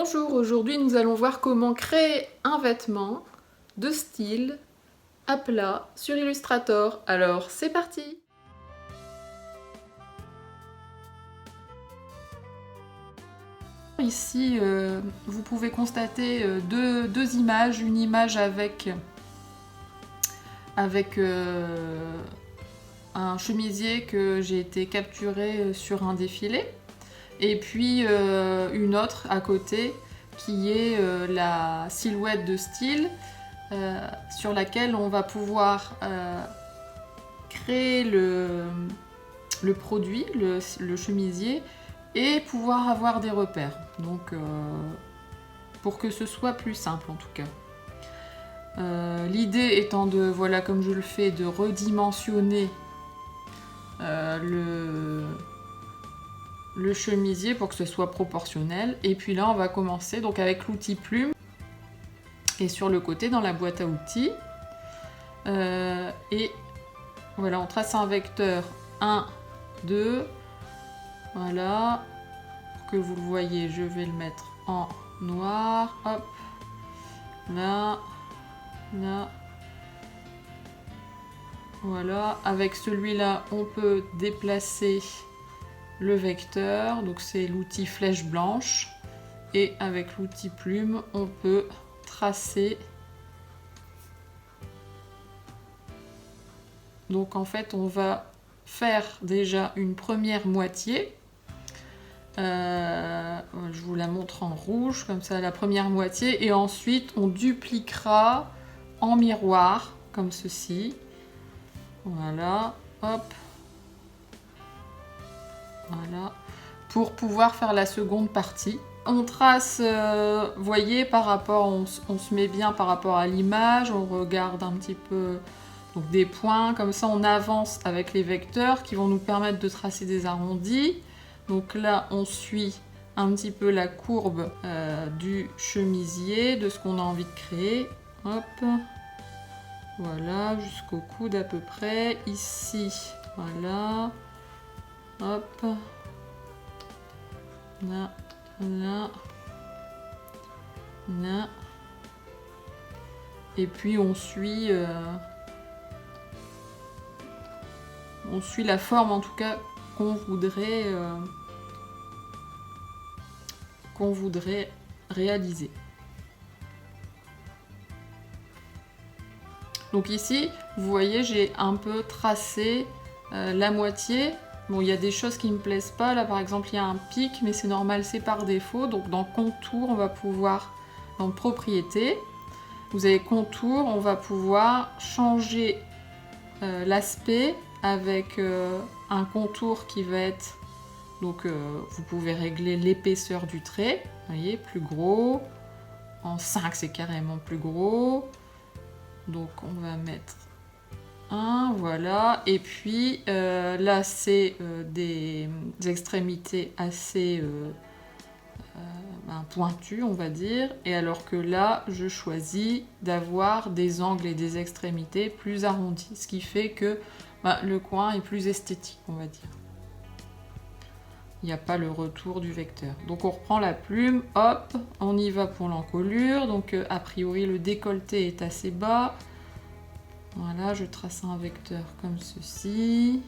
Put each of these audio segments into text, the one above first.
Bonjour, aujourd'hui nous allons voir comment créer un vêtement de style à plat sur Illustrator. Alors c'est parti! Ici vous pouvez constater deux images, une image avec un chemisier que j'ai été capturé sur un défilé et puis une autre à côté qui est la silhouette de style sur laquelle on va pouvoir créer le produit, le chemisier, et pouvoir avoir des repères. Donc pour que ce soit plus simple en tout cas. L'idée étant de, voilà comme je le fais, de redimensionner le chemisier pour que ce soit proportionnel. Et puis là on va commencer donc avec l'outil plume et sur le côté dans la boîte à outils. Et voilà, on trace un vecteur 1, 2, voilà, pour que vous le voyez, je vais le mettre en noir, hop, là, là, voilà, avec celui-là on peut déplacer le vecteur, donc c'est l'outil flèche blanche, et avec l'outil plume on peut tracer. Donc en fait on va faire déjà une première moitié. Je vous la montre en rouge, comme ça la première moitié, et ensuite on dupliquera en miroir, comme ceci. Voilà, hop. Voilà, pour pouvoir faire la seconde partie. On trace, voyez, par rapport, on se met bien par rapport à l'image, on regarde un petit peu donc des points, comme ça on avance avec les vecteurs qui vont nous permettre de tracer des arrondis. Donc là on suit un petit peu la courbe du chemisier, de ce qu'on a envie de créer. Hop, voilà, jusqu'au coude à peu près. Ici, voilà. Hop. Là, là. Là. Et puis on suit la forme en tout cas qu'on voudrait réaliser. Donc ici, vous voyez, j'ai un peu tracé la moitié. Bon, il y a des choses qui ne me plaisent pas. Là, par exemple, il y a un pic, mais c'est normal, c'est par défaut. Donc dans contour, on va pouvoir, dans propriété, vous avez contour, on va pouvoir changer l'aspect avec un contour qui va être... Donc vous pouvez régler l'épaisseur du trait, vous voyez, plus gros. En 5, c'est carrément plus gros. Donc on va mettre 1, voilà. Et puis là, c'est des extrémités assez pointues, on va dire. Et alors que là, je choisis d'avoir des angles et des extrémités plus arrondis. Ce qui fait que le coin est plus esthétique, on va dire. Il n'y a pas le retour du vecteur. Donc on reprend la plume, hop, on y va pour l'encolure. Donc a priori le décolleté est assez bas. Voilà, je trace un vecteur comme ceci.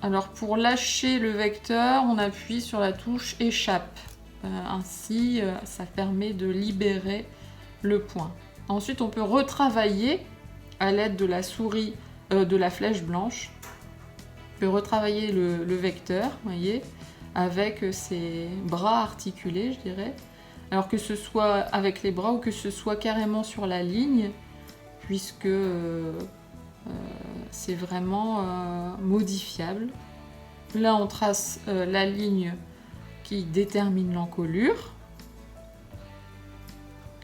Alors pour lâcher le vecteur, on appuie sur la touche échappe. Ainsi, ça permet de libérer le point. Ensuite, on peut retravailler à l'aide de la souris, de la flèche blanche. On peut retravailler le vecteur, voyez, avec ses bras articulés, je dirais. Alors que ce soit avec les bras ou que ce soit carrément sur la ligne, puisque c'est vraiment modifiable. Là, on trace la ligne qui détermine l'encolure.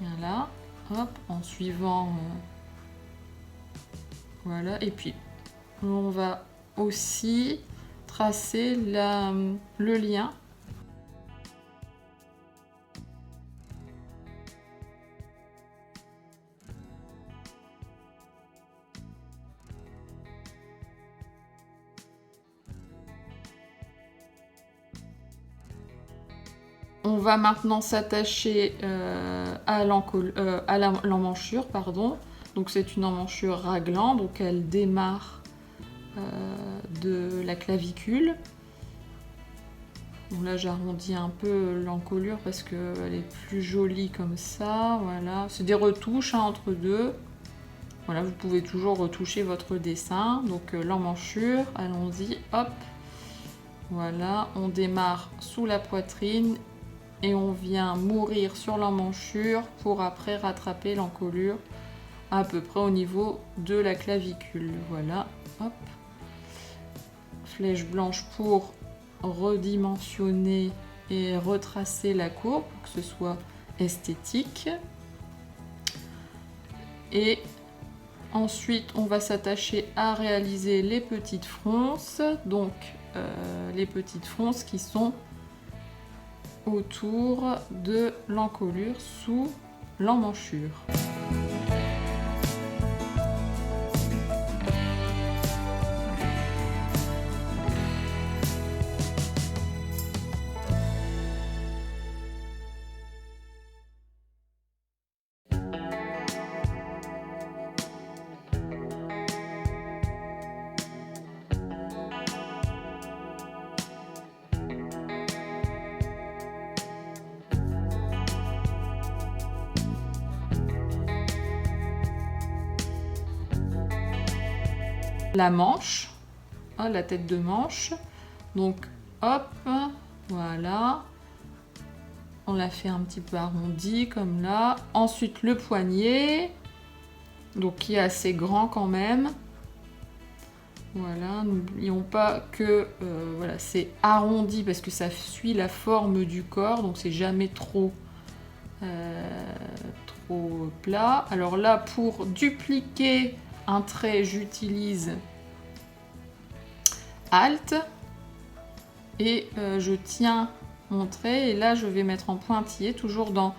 Voilà, hop, en suivant... voilà, et puis on va aussi tracer le lien. On va maintenant s'attacher à l'emmanchure, pardon. Donc c'est une emmanchure raglan, donc elle démarre de la clavicule. Donc là j'arrondis un peu l'encolure parce qu'elle est plus jolie comme ça, voilà. C'est des retouches hein, entre deux. Voilà, vous pouvez toujours retoucher votre dessin. Donc l'emmanchure, allons-y, hop. Voilà, on démarre sous la poitrine et on vient mourir sur l'emmanchure pour après rattraper l'encolure à peu près au niveau de la clavicule. Voilà, hop. Flèche blanche pour redimensionner et retracer la courbe pour que ce soit esthétique. Et ensuite, on va s'attacher à réaliser les petites fronces. Donc, les petites fronces qui sont autour de l'encolure sous l'emmanchure. La manche, hein, la tête de manche, donc hop, voilà, on la fait un petit peu arrondie comme là. Ensuite le poignet, donc qui est assez grand quand même, voilà, n'oublions pas que voilà, c'est arrondi parce que ça suit la forme du corps, donc c'est jamais trop plat. Alors là, pour dupliquer un trait, j'utilise Alt et je tiens mon trait et là je vais mettre en pointillé, toujours dans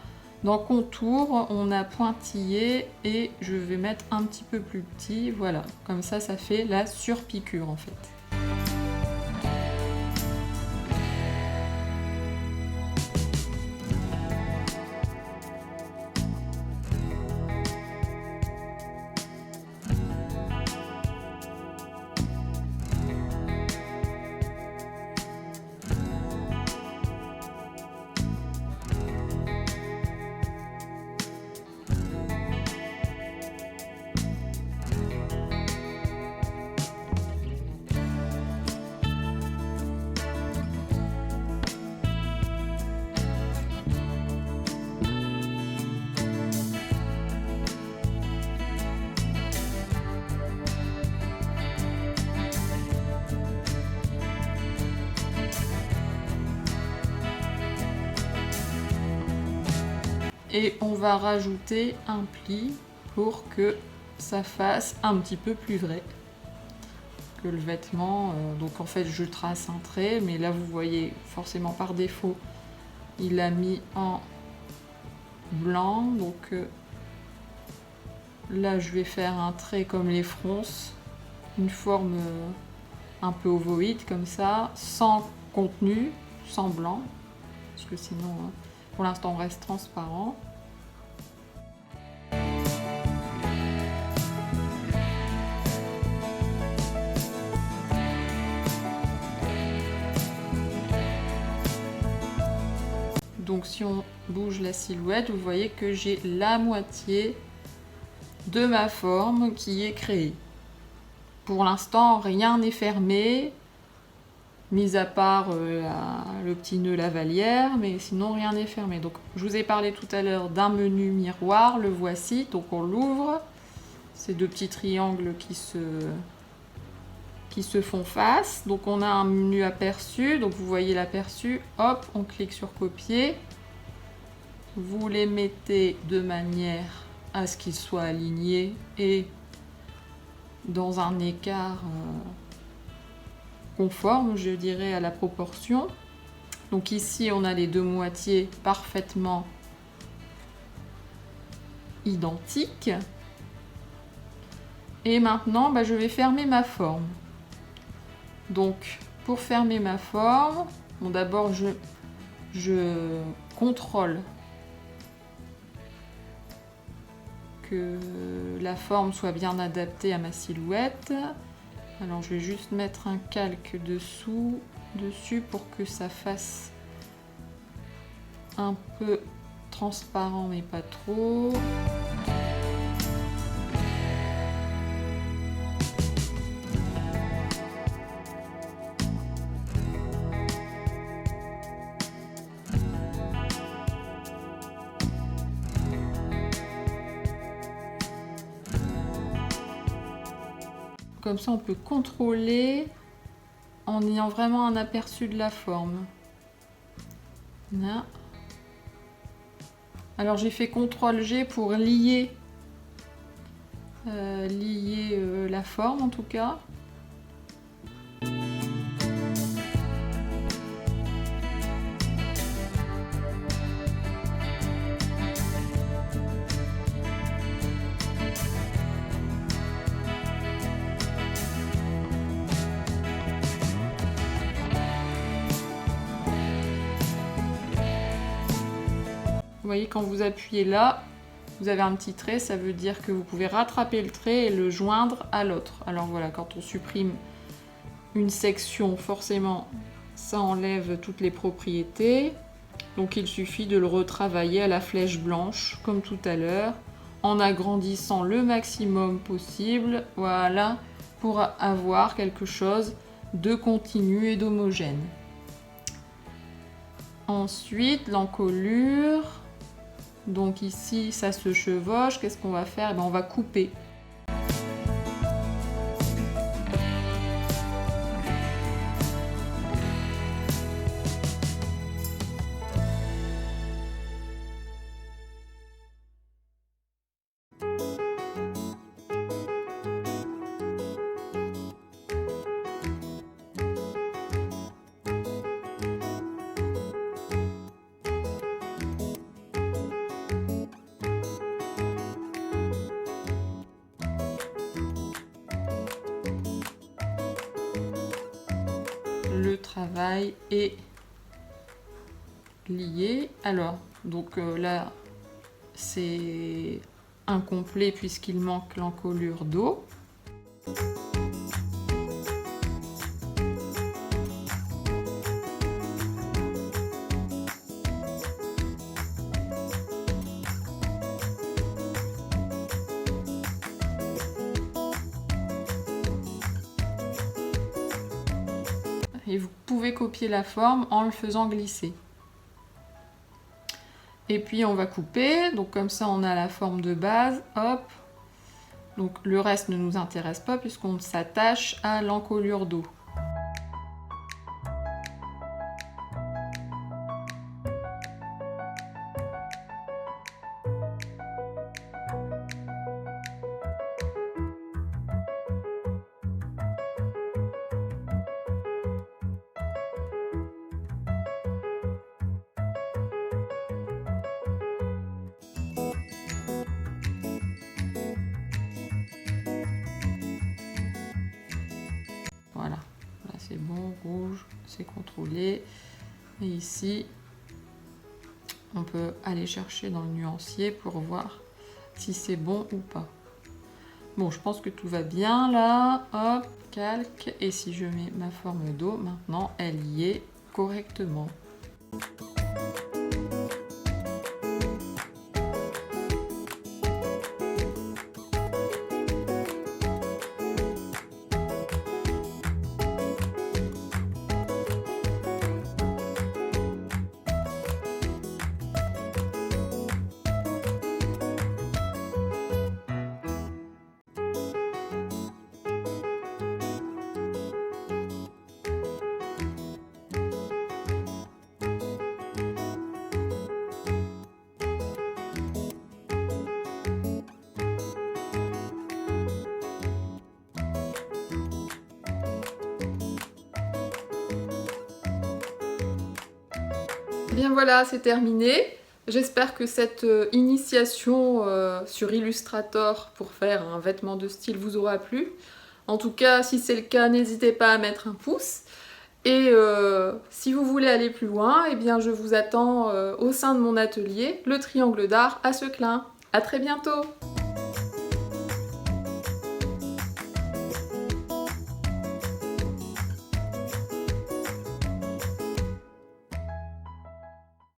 contour, on a pointillé et je vais mettre un petit peu plus petit, voilà, comme ça ça fait la surpiqûre en fait. Et on va rajouter un pli pour que ça fasse un petit peu plus vrai que le vêtement. Donc en fait je trace un trait, mais là vous voyez forcément par défaut il a mis en blanc. Donc là je vais faire un trait comme les fronces, une forme un peu ovoïde comme ça, sans contenu, sans blanc, parce que sinon pour l'instant on reste transparent. Donc si on bouge la silhouette, vous voyez que j'ai la moitié de ma forme qui est créée. Pour l'instant, rien n'est fermé, mis à part le petit nœud lavalière, mais sinon rien n'est fermé. Donc je vous ai parlé tout à l'heure d'un menu miroir, le voici, donc on l'ouvre. Ces deux petits triangles qui se font face. Donc on a un menu aperçu, donc vous voyez l'aperçu, hop, on clique sur copier. Vous les mettez de manière à ce qu'ils soient alignés et dans un écart conforme, je dirais, à la proportion. Donc ici on a les deux moitiés parfaitement identiques. Et maintenant je vais fermer ma forme. Donc pour fermer ma forme, bon, d'abord je je contrôle que la forme soit bien adaptée à ma silhouette. Alors je vais juste mettre un calque dessus pour que ça fasse un peu transparent mais pas trop. Comme ça, on peut contrôler en ayant vraiment un aperçu de la forme. Là. Alors, j'ai fait CTRL-G pour lier, la forme en tout cas. Vous voyez, quand vous appuyez là, vous avez un petit trait, ça veut dire que vous pouvez rattraper le trait et le joindre à l'autre. Alors voilà, quand on supprime une section, forcément, ça enlève toutes les propriétés. Donc il suffit de le retravailler à la flèche blanche, comme tout à l'heure, en agrandissant le maximum possible, voilà, pour avoir quelque chose de continu et d'homogène. Ensuite, l'encolure. Donc ici, ça se chevauche. Qu'est-ce qu'on va faire? On va couper. Le travail est lié. Alors, donc là, c'est incomplet puisqu'il manque l'encolure d'eau. Et vous pouvez copier la forme en le faisant glisser. Et puis on va couper, donc comme ça on a la forme de base, hop. Donc le reste ne nous intéresse pas puisqu'on s'attache à l'encolure d'eau. Voilà, là c'est bon, rouge, c'est contrôlé. Et ici, on peut aller chercher dans le nuancier pour voir si c'est bon ou pas. Bon, je pense que tout va bien là. Hop, calque. Et si je mets ma forme d'eau, maintenant elle y est correctement. Bien voilà, c'est terminé. J'espère que cette initiation sur Illustrator pour faire un vêtement de style vous aura plu. En tout cas, si c'est le cas, n'hésitez pas à mettre un pouce. Et si vous voulez aller plus loin, eh bien je vous attends au sein de mon atelier, le Triangle d'Art à Seclin. À très bientôt!